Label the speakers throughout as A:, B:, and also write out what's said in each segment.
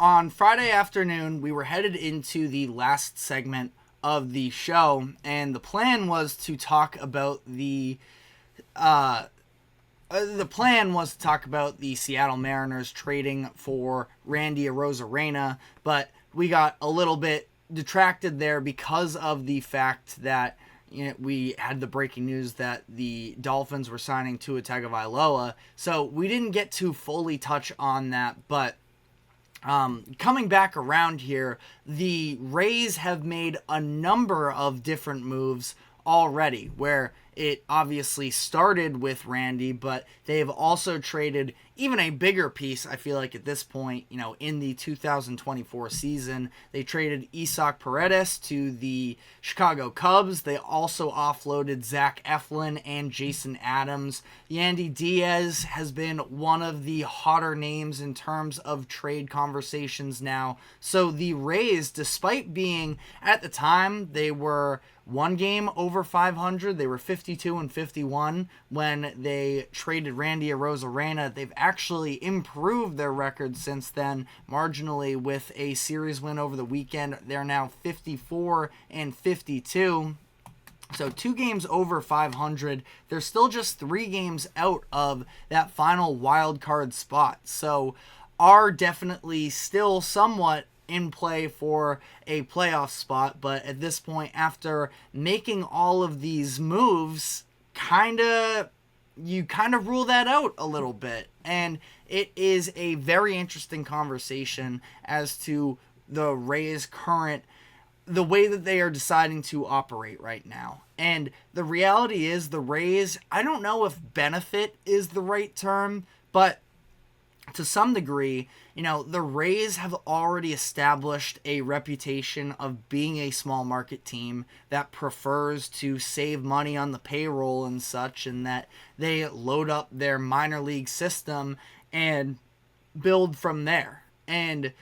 A: on Friday afternoon, we were headed into the last segment of the show, and the plan was to talk about the Seattle Mariners trading for Randy Arozarena, but we got a little bit detracted there because of the fact that we had the breaking news that the Dolphins were signing Tua Tagovailoa, so we didn't get to fully touch on that, but coming back around here, the Rays have made a number of different moves already, where it obviously started with Randy, but they've also traded even a bigger piece, I feel like at this point, in the 2024 season. They traded Isaac Paredes to the Chicago Cubs. They also offloaded Zach Eflin and Jason Adams. Yandy Diaz has been one of the hotter names in terms of trade conversations now. So the Rays, despite being, at the time, they were one game over 500. They were 52-51 when they traded Randy Arozarena. They've actually improved their record since then, marginally, with a series win over the weekend. They're now 54-52. So 2 games over 500. They're still just 3 games out of that final wild card spot. So are definitely still somewhat in play for a playoff spot, but at this point, after making all of these moves, you kind of rule that out a little bit. And it is a very interesting conversation as to the Rays' the way that they are deciding to operate right now. And the reality is the Rays, I don't know if benefit is the right term, but to some degree, the Rays have already established a reputation of being a small market team that prefers to save money on the payroll and such, and that they load up their minor league system and build from there. And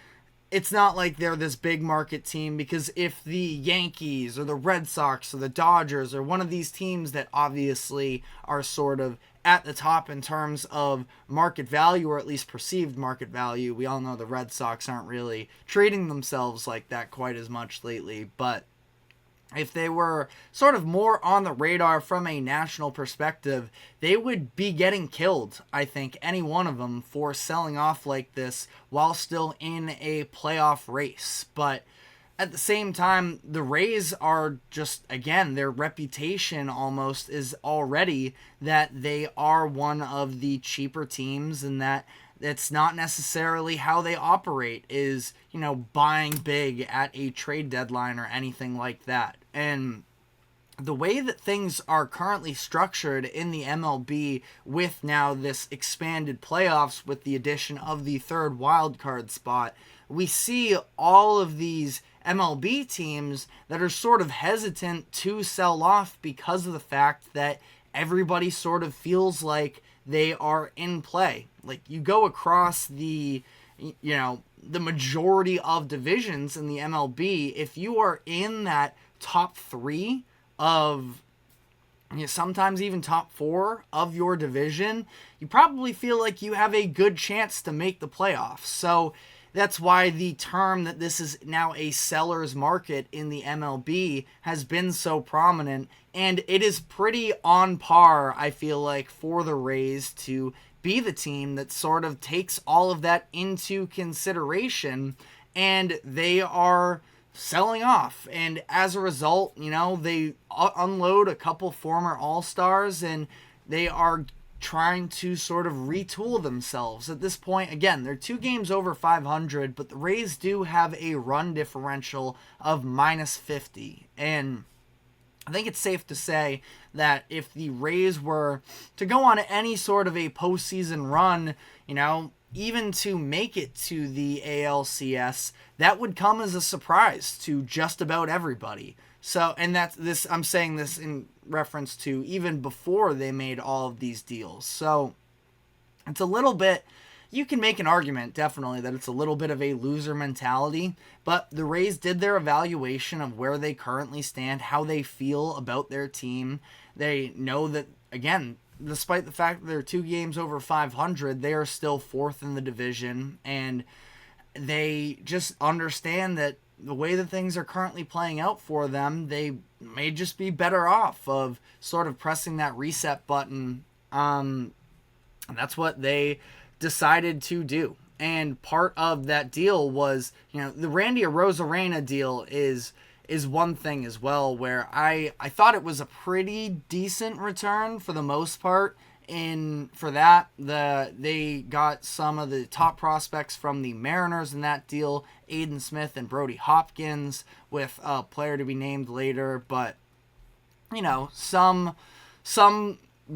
A: it's not like they're this big market team, because if the Yankees or the Red Sox or the Dodgers or one of these teams that obviously are sort of at the top in terms of market value, or at least perceived market value, we all know the Red Sox aren't really treating themselves like that quite as much lately, but if they were sort of more on the radar from a national perspective, they would be getting killed, I think, any one of them, for selling off like this while still in a playoff race. But at the same time, the Rays are just, again, their reputation almost is already that they are one of the cheaper teams, and that it's not necessarily how they operate is, buying big at a trade deadline or anything like that. And the way that things are currently structured in the MLB, with now this expanded playoffs with the addition of the third wild card spot, we see all of these MLB teams that are sort of hesitant to sell off because of the fact that everybody sort of feels like they are in play. Like, you go across the majority of divisions in the MLB, if you are in that top 3 of, sometimes even top 4 of your division, you probably feel like you have a good chance to make the playoffs. So that's why the term that this is now a seller's market in the MLB has been so prominent, and it is pretty on par, I feel like, for the Rays to be the team that sort of takes all of that into consideration, and they are selling off. And as a result, they unload a couple former All-Stars, and they are trying to sort of retool themselves. At this point, again, they're 2 games over 500, but the Rays do have a run differential of -50. And I think it's safe to say that if the Rays were to go on any sort of a postseason run, even to make it to the ALCS, that would come as a surprise to just about everybody. So, and that's this, I'm saying this in reference to even before they made all of these deals. So it's a little bit, you can make an argument definitely that it's a little bit of a loser mentality, but the Rays did their evaluation of where they currently stand, how they feel about their team. They know that, again, despite the fact that they're 2 games over 500, they are still 4th in the division. And they just understand that the way that things are currently playing out for them, they may just be better off of sort of pressing that reset button. And that's what they decided to do. And part of that deal was, the Randy Arozarena deal is one thing as well, where I thought it was a pretty decent return for the most part. And for that, they got some of the top prospects from the Mariners in that deal, Aiden Smith and Brody Hopkins, with a player to be named later. But, some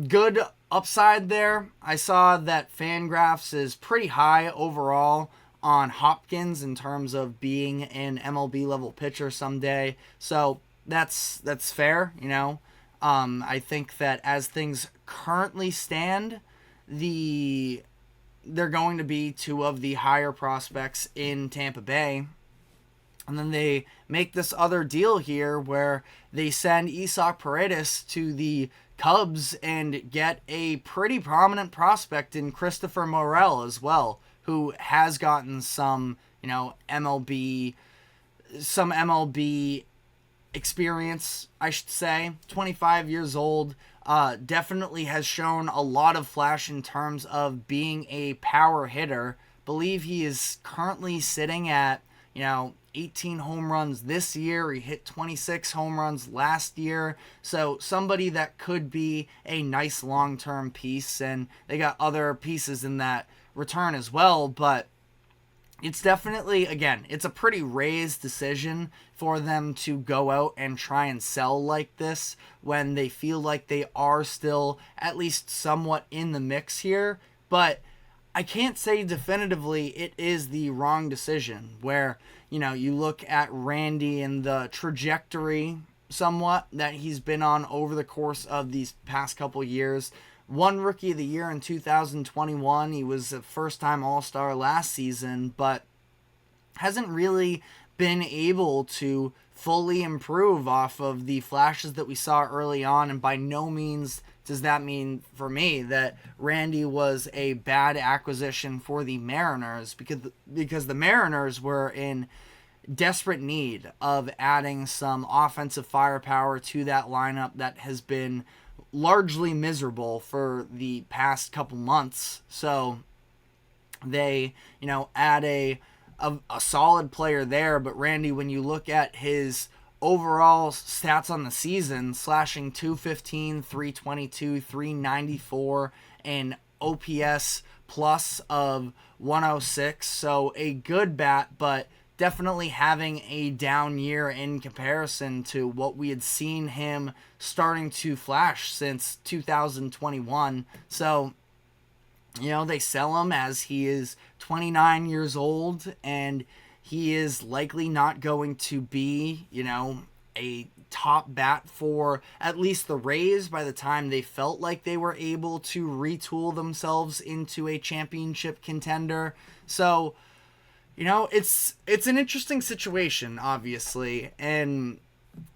A: good upside there. I saw that Fangraphs is pretty high overall on Hopkins in terms of being an MLB level pitcher someday. So that's fair, I think that as things currently stand, they're going to be two of the higher prospects in Tampa Bay. And then they make this other deal here where they send Isaac Paredes to the Cubs and get a pretty prominent prospect in Christopher Morel as well, who has gotten some MLB experience, I should say. 25 years old, definitely has shown a lot of flash in terms of being a power hitter. Believe he is currently sitting at 18 home runs this year. He hit 26 home runs last year. So somebody that could be a nice long-term piece, and they got other pieces in that return as well. But it's definitely, again, it's a pretty Rays decision for them to go out and try and sell like this when they feel like they are still at least somewhat in the mix here. But I can't say definitively it is the wrong decision, where, you look at Randy and the trajectory somewhat that he's been on over the course of these past couple years. Won Rookie of the Year in 2021. He was a first-time All-Star last season, but hasn't really been able to fully improve off of the flashes that we saw early on, and by no means does that mean for me that Randy was a bad acquisition for the Mariners, because the Mariners were in desperate need of adding some offensive firepower to that lineup that has been largely miserable for the past couple months. So they, add a solid player there. But Randy, when you look at his overall stats on the season, slashing .215, .322, .394, and OPS plus of 106. So a good bat, but definitely having a down year in comparison to what we had seen him starting to flash since 2021. So, they sell him as he is 29 years old, and he is likely not going to be, a top bat for at least the Rays by the time they felt like they were able to retool themselves into a championship contender. So, it's an interesting situation, obviously, and,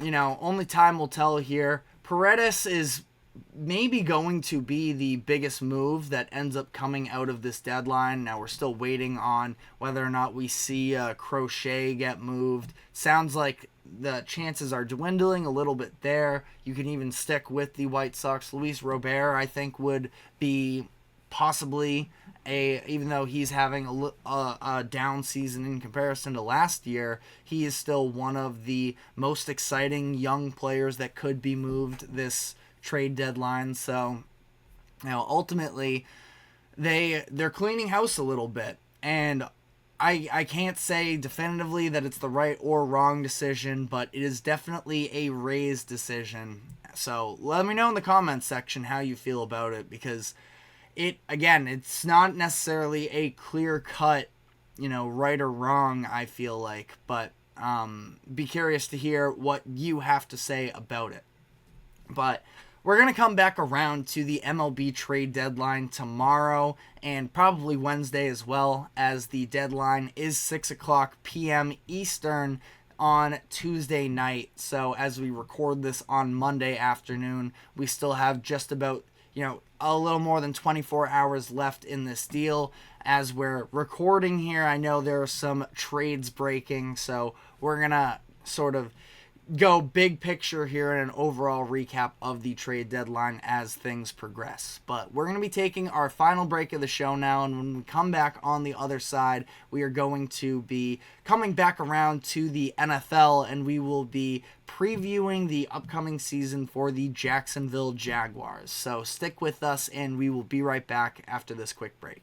A: only time will tell here. Paredes is maybe going to be the biggest move that ends up coming out of this deadline. Now, we're still waiting on whether or not we see Crochet get moved. Sounds like the chances are dwindling a little bit there. You can even stick with the White Sox. Luis Robert, I think, would be possibly even though he's having a down season in comparison to last year, he is still one of the most exciting young players that could be moved this trade deadline. So, ultimately, they're cleaning house a little bit, and I can't say definitively that it's the right or wrong decision, but it is definitely a Rays decision. So let me know in the comments section how you feel about it, because it's not necessarily a clear-cut, right or wrong, I feel like, but be curious to hear what you have to say about it. But we're going to come back around to the MLB trade deadline tomorrow, and probably Wednesday as well, as the deadline is 6 o'clock p.m. Eastern on Tuesday night. So as we record this on Monday afternoon, we still have just about, a little more than 24 hours left in this deal. as we're recording here. I know there are some trades breaking, so we're going to sort of go big picture here in an overall recap of the trade deadline as things progress. But we're going to be taking our final break of the show now, and when we come back on the other side, we are going to be coming back around to the NFL, and we will be previewing the upcoming season for the Jacksonville Jaguars. So stick with us, and we will be right back after this quick break.